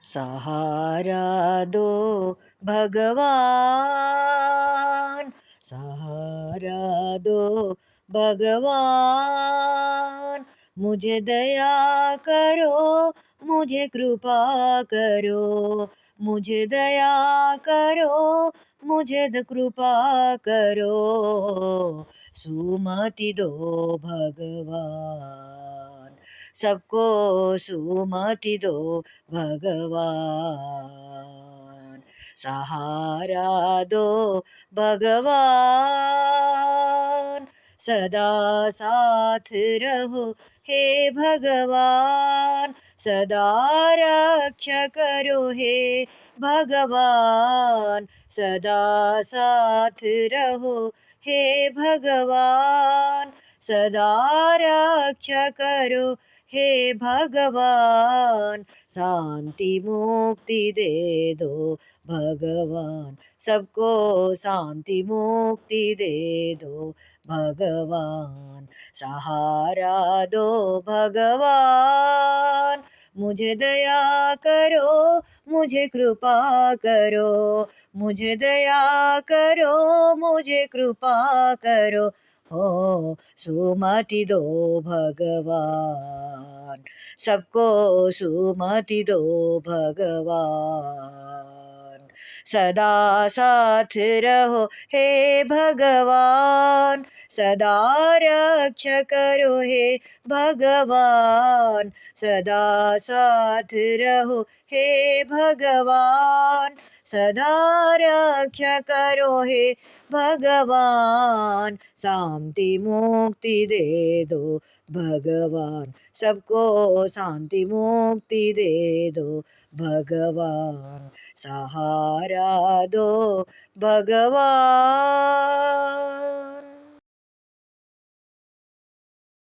सहारा दो भगवान, सहारा दो भगवान। मुझे दया करो, मुझे कृपा करो, मुझे दया करो, मुझे कृपा करो। सुमति दो भगवान, सबको सुमति दो भगवान। सहारा दो भगवान, सदा साथ रहो हे भगवान, सदा रक्षा करो हे भगवान, सदा साथ रहो हे भगवान, सदा रक्षा करो हे भगवान। शांति मुक्ति दे दो भगवान, सबको शांति मुक्ति दे दो भगवान। सहारा दो भगवान, मुझे दया करो, मुझे कृपा करो, मुझे दया करो, मुझे कृपा करो। हो सुमति दो भगवान, सबको सुमति दो भगवान। सदा साथ रहो हे भगवान, सदा रक्षा करो हे भगवान, सदा साथ रहो हे भगवान, सदा रक्षा करो हे भगवान। शांति मुक्ति दे दो भगवान, सबको शांति मुक्ति दे दो भगवान। सहारा दो भगवान।